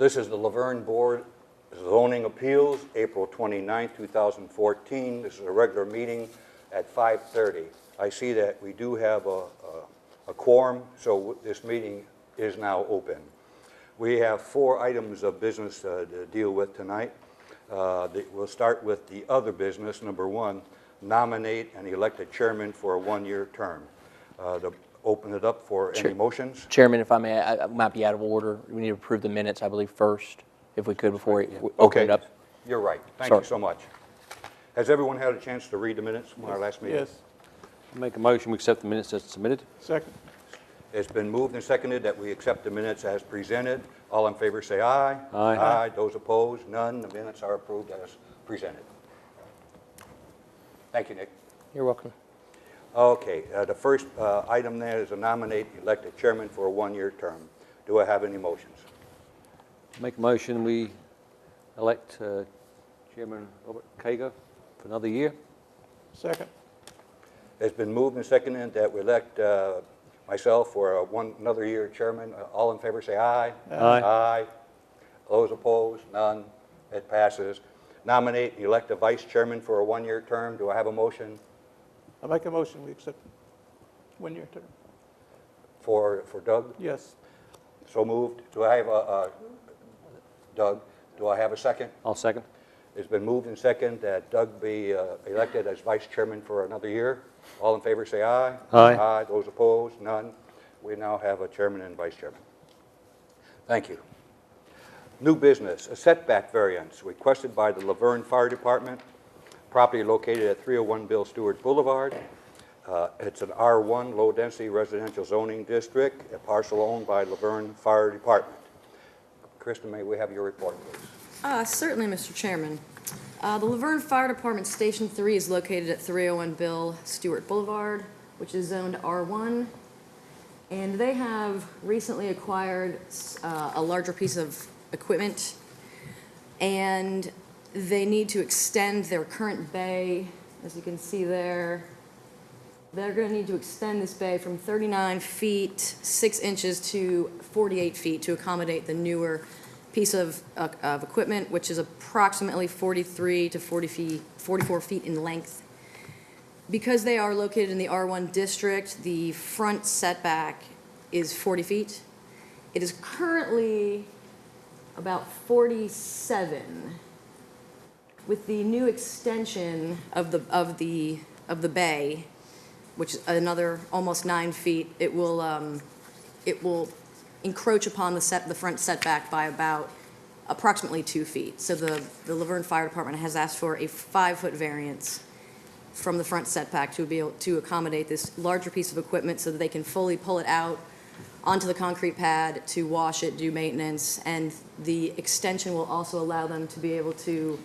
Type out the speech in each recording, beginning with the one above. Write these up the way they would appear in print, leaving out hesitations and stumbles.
This is the Laverne Board Zoning Appeals, April 29, 2014. This is a regular meeting at 5:30. I see that we do have a quorum, so this meeting is now open. We have 4 items of business to deal with tonight. We'll start with the other business. Number 1, nominate and elect a chairman for a 1-year term. To open it up for any motions. Chairman, if I may, I might be out of order. We need to approve the minutes, I believe, first, if we could, before we open it up. You're right. Thank you so much. Has everyone had a chance to read the minutes from our last meeting? Yes. Make a motion, we accept the minutes as submitted. Second. It's been moved and seconded that we accept the minutes as presented. All in favor say aye. Aye. Aye. Those opposed, none. The minutes are approved as presented. Thank you, Nick. You're welcome. Okay, the first item there is to nominate and elect a chairman for a 1-year term. Do I have any motions? Make a motion, we elect Chairman Robert Kager for another year. Second. It's been moved and seconded that we elect myself for another year chairman. All in favor say aye. Aye. Aye. Those opposed, none. It passes. Nominate and elect a vice chairman for a 1-year term. Do I have a motion? I make a motion, we accept 1-year term. For Doug? Yes. So moved. Do I have Doug, do I have a second? I'll second. It's been moved and seconded that Doug be elected as vice chairman for another year. All in favor say aye. Aye. Aye. Those opposed, none. We now have a chairman and vice chairman. Thank you. New business, a setback variance requested by the Laverne Fire Department. Property located at 301 Bill Stewart Boulevard. It's an R1 low-density residential zoning district, a parcel owned by Laverne Fire Department. Kristen, may we have your report, please? Certainly, Mr. Chairman. The Laverne Fire Department Station 3 is located at 301 Bill Stewart Boulevard, which is zoned R1. And they have recently acquired a larger piece of equipment, and they need to extend their current bay. As you can see there, they're going to need to extend this bay from 39 feet 6 inches to 48 feet to accommodate the newer piece of equipment, which is approximately 43 to 44 feet in length. Because they are located in the R1 district, the front setback is 40 feet. It is currently about 47. With the new extension of the bay, which is another almost 9 feet, it will encroach upon the front setback by about approximately 2 feet. So the Laverne Fire Department has asked for a 5-foot variance from the front setback to be able to accommodate this larger piece of equipment so that they can fully pull it out onto the concrete pad to wash it, do maintenance, and the extension will also allow them to be able to,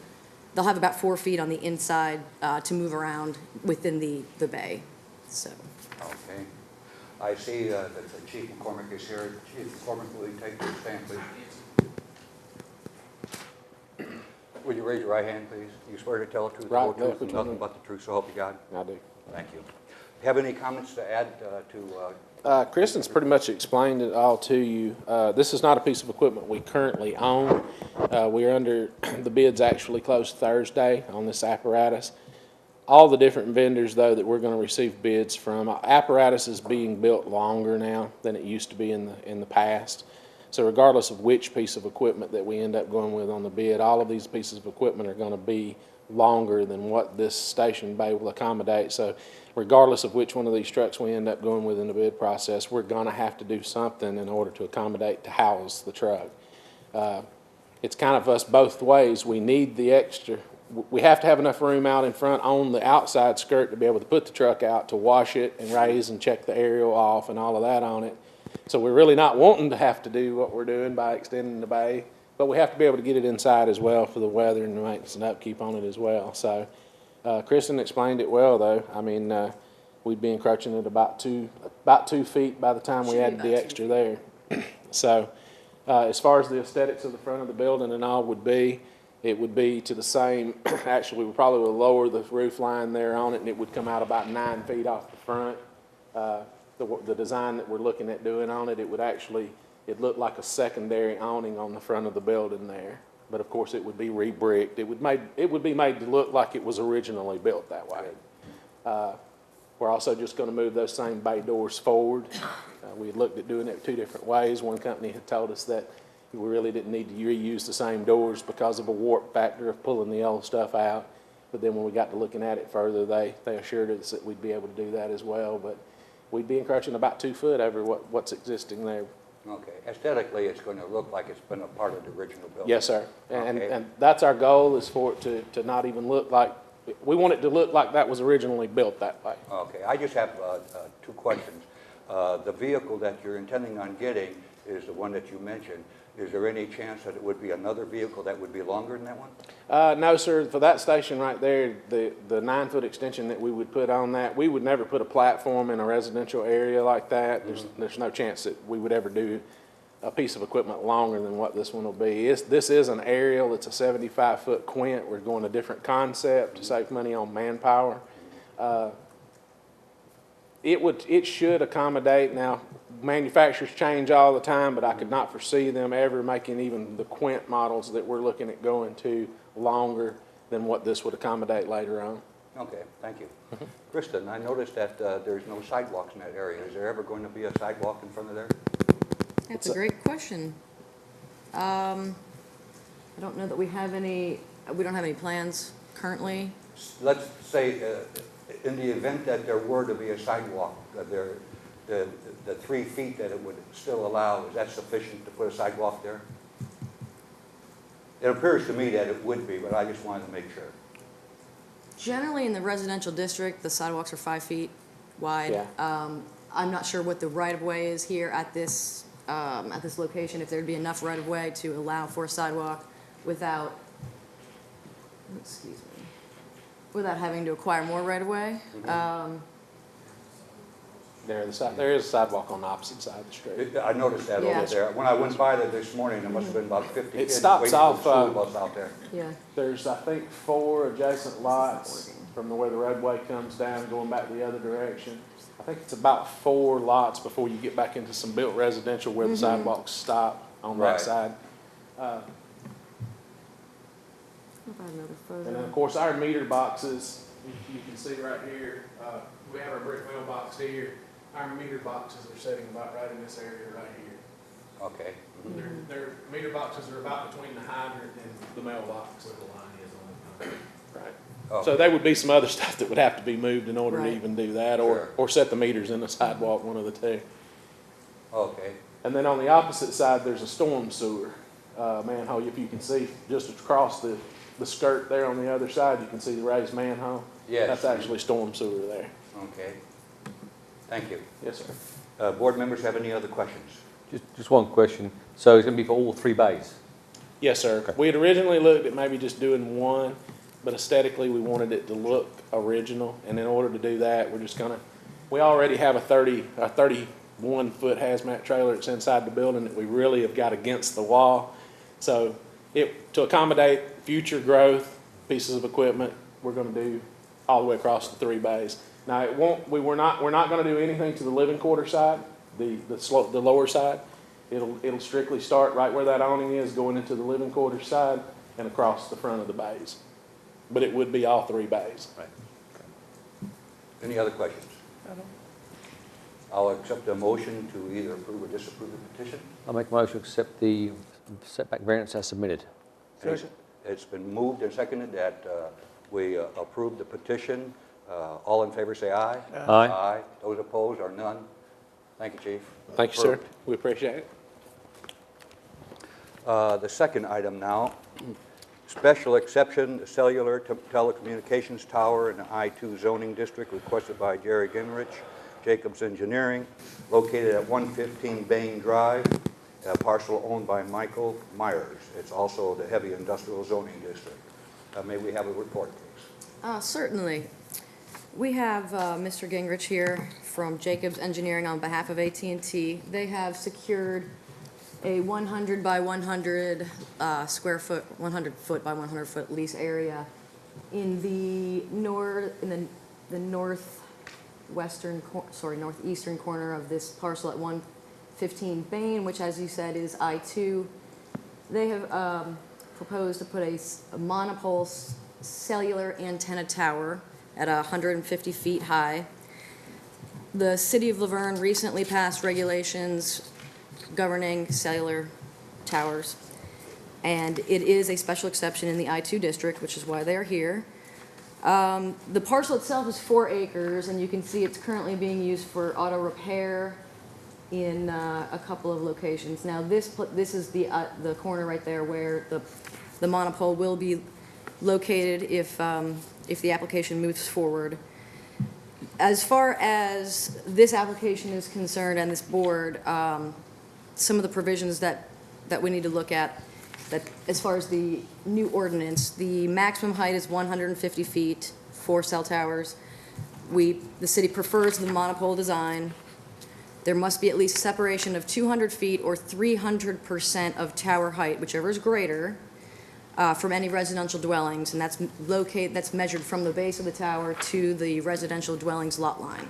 they'll have about 4 feet on the inside to move around within the bay. So. Okay. I see that the Chief McCormick is here. Chief McCormick, will you take your stand, please? Would you raise your right hand, please? You swear to tell the truth, the whole truth, and nothing but the truth, so help you God? I do. Thank you. Have any comments to add Kristen's pretty much explained it all to you. This is not a piece of equipment we currently own. We're under, the bids actually closed Thursday on this apparatus. All the different vendors, though, that we're going to receive bids from, apparatus is being built longer now than it used to be in the past. So regardless of which piece of equipment that we end up going with on the bid, all of these pieces of equipment are going to be longer than what this station bay will accommodate. So regardless of which one of these trucks we end up going with in the bid process, we're going to have to do something in order to accommodate to house the truck. It's kind of us both ways. We need the extra. We have to have enough room out in front on the outside skirt to be able to put the truck out to wash it and raise and check the aerial off and all of that on it. So we're really not wanting to have to do what we're doing by extending the bay, but we have to be able to get it inside as well for the weather and the maintenance and upkeep on it as well. So Kristen explained it well, though. I mean, we'd be encroaching at about 2 feet by the time we added the extra there. So as far as the aesthetics of the front of the building and all would be, it would be to the same, actually we probably would lower the roof line there on it, and it would come out about 9 feet off the front. The design that we're looking at doing on it, it would actually it looked like a secondary awning on the front of the building there. But of course, it would be re-bricked. It would be made to look like it was originally built that way. We're also just going to move those same bay doors forward. We had looked at doing it 2 different ways. One company had told us that we really didn't need to reuse the same doors because of a warp factor of pulling the old stuff out. But then when we got to looking at it further, they assured us that we'd be able to do that as well. But we'd be encroaching about 2 foot over what's existing there. Okay, aesthetically, it's going to look like it's been a part of the original building. Yes, sir. Okay. And that's our goal, is for it to not even look like, we want it to look like that was originally built that way. Okay, I just have 2 questions. The vehicle that you're intending on getting is the one that you mentioned. Is there any chance that it would be another vehicle that would be longer than that one? No, sir. For that station right there, the 9-foot extension that we would put on that, we would never put a platform in a residential area like that. There's no chance that we would ever do a piece of equipment longer than what this one will be. This is an aerial. It's a 75-foot quint. We're going a different concept to save money on manpower. It should accommodate, now manufacturers change all the time, but I could not foresee them ever making even the quint models that we're looking at going to longer than what this would accommodate later on. Okay, thank you. Kristen, I noticed that there's no sidewalks in that area. Is there ever going to be a sidewalk in front of there? That's a great question. I don't know that we don't have any plans currently. Let's say, in the event that there were to be a sidewalk, the 3 feet that it would still allow, is that sufficient to put a sidewalk there? It appears to me that it would be, but I just wanted to make sure. Generally, in the residential district, the sidewalks are 5 feet wide. Yeah. I'm not sure what the right-of-way is here at this location, if there'd be enough right-of-way to allow for a sidewalk without, excuse me, without having to acquire more right-of-way. There is a sidewalk on the opposite side of the street. I noticed that Yeah. over there. When I went by there this morning, there must have been about 50 kids stops waiting off, for the school bus out there. Yeah. There's, I think, 4 adjacent lots from where the roadway comes down, going back the other direction. I think it's about 4 lots before you get back into some built residential where the sidewalks stop on Right. that side. About another photo. And then, of course, our meter boxes, you can see right here, we have our brick mailbox here. Our meter boxes are sitting about right in this area right here. Okay. Their meter boxes are about between the hydrant and the mailbox. Right. Oh. So there would be some other stuff that would have to be moved in order to Right. even do that, Sure. or set the meters in the sidewalk, one of the 2. Okay. And then on the opposite side, there's a storm sewer manhole. If you can see just across the skirt there on the other side, you can see the raised manhole. Yes. That's actually storm sewer there. Okay. Thank you. Yes, sir. Board members have any other questions? Just one question. So it's going to be for all 3 bays? Yes, sir. Okay. We had originally looked at maybe just doing 1, but aesthetically, we wanted it to look original. And in order to do that, we already have a 31-foot hazmat trailer that's inside the building that we really have got against the wall. So to accommodate future growth, pieces of equipment, we're going to do all the way across the 3 bays. Now, we're not going to do anything to the living quarter side, the lower side. It'll strictly start right where that awning is, going into the living quarter side and across the front of the bays. But it would be all 3 bays. Right. Any other questions? I'll accept a motion to either approve or disapprove the petition. I'll make a motion to accept the setback variance as submitted. It's been moved and seconded that we approve the petition. All in favor say aye. Aye. Aye. Those opposed are none. Thank you, Chief. Thank you, sir. Approved. We appreciate it. The second item now, special exception, the cellular telecommunications tower in the I-2 zoning district requested by Jerry Gingrich, Jacobs Engineering, located at 115 Bain Drive, a parcel owned by Michael Myers. It's also the heavy industrial zoning district. May we have a report, please? Certainly. We have Mr. Gingrich here from Jacobs Engineering on behalf of AT&T. They have secured a 100 by 100 square foot, 100 foot by 100 foot lease area in the northeastern corner of this parcel at 15 Bain, which, as you said, is I-2. They have proposed to put a monopole cellular antenna tower at 150 feet high. The City of Laverne recently passed regulations governing cellular towers, and it is a special exception in the I-2 district, which is why they're here. The parcel itself is 4 acres, and you can see it's currently being used for auto repair in a couple of locations. Now, this is the corner right there where the monopole will be located if the application moves forward. As far as this application is concerned and this board, some of the provisions that we need to look at, that as far as the new ordinance, the maximum height is 150 feet for cell towers. The city prefers the monopole design. There must be at least separation of 200 feet or 300% of tower height, whichever is greater, from any residential dwellings, and that's measured from the base of the tower to the residential dwellings lot line.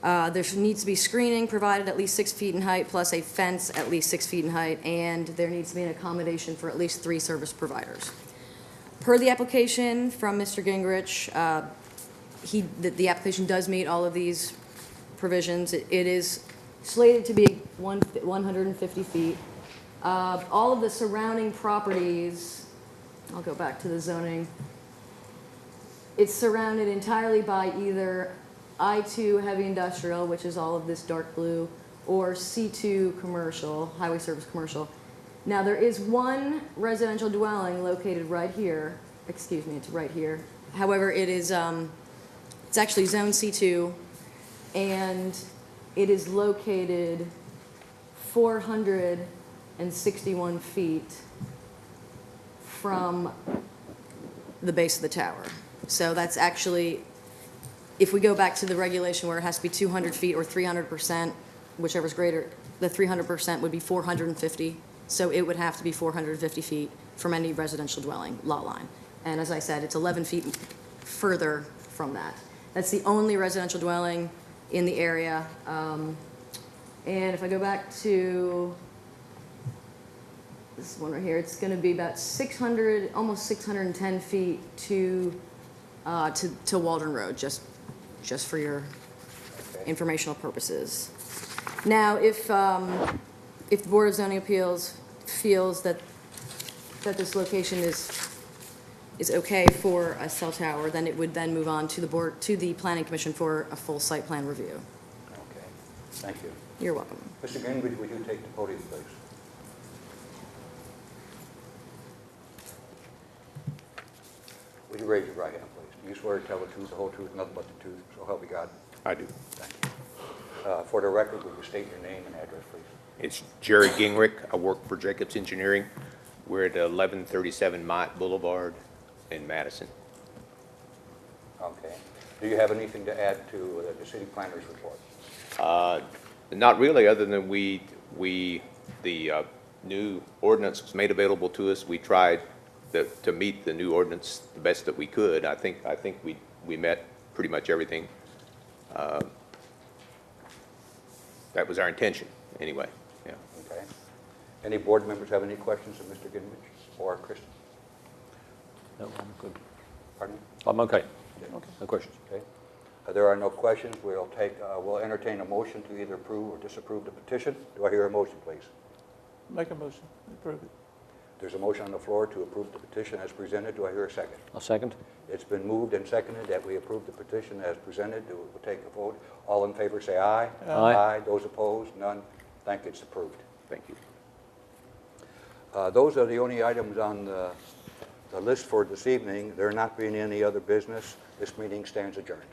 There needs to be screening provided at least 6 feet in height, plus a fence at least 6 feet in height, and there needs to be an accommodation for at least 3 service providers. Per the application from Mr. Gingrich, the application does meet all of these provisions. It is slated to be 150 feet. All of the surrounding properties, I'll go back to the zoning. It's surrounded entirely by either I-2 heavy industrial, which is all of this dark blue, or C2 commercial, highway service commercial. Now, there is one residential dwelling located right here. Excuse me, it's right here. However, it's actually zone C2, and it is located 461 feet from the base of the tower. So that's actually, if we go back to the regulation where it has to be 200 feet or 300%, whichever's greater, the 300% would be 450. So it would have to be 450 feet from any residential dwelling lot line. And as I said, it's 11 feet further from that. That's the only residential dwelling in the area. And if I go back to this one right here, it's going to be about 600, almost 610 feet to Waldron Road, just for your informational purposes. Now, if the Board of Zoning Appeals feels that this location is okay for a cell tower, then it would then move on to the Planning Commission for a full site plan review. Okay, thank you. You're welcome. Mr. Gingrich, would you take the podium, please? Would you raise your right hand, please? Do you swear to tell the truth, the whole truth, nothing but the truth, so help you God? I do. Thank you. For the record, would you state your name and address, please? It's Jerry Gingrich. I work for Jacobs Engineering. We're at 1137 Mott Boulevard in Madison. Okay. Do you have anything to add to the city planner's report? Not really, other than the new ordinance was made available to us. We tried to meet the new ordinance the best that we could. I think we met pretty much everything. That was our intention, anyway. Yeah. Okay. Any board members have any questions of Mr. Gingrich or Kristen? No, I'm good. Pardon me? I'm okay. Okay. No questions. Okay. There are no questions. We'll entertain a motion to either approve or disapprove the petition. Do I hear a motion, please? Make a motion, approve it. There's a motion on the floor to approve the petition as presented. Do I hear a second? I'll second. It's been moved and seconded that we approve the petition as presented. We'll take a vote. All in favor say aye. Aye. Those opposed, none. Thank you. It's approved. Thank you. Those are the only items on the list for this evening. There not being any other business, this meeting stands adjourned.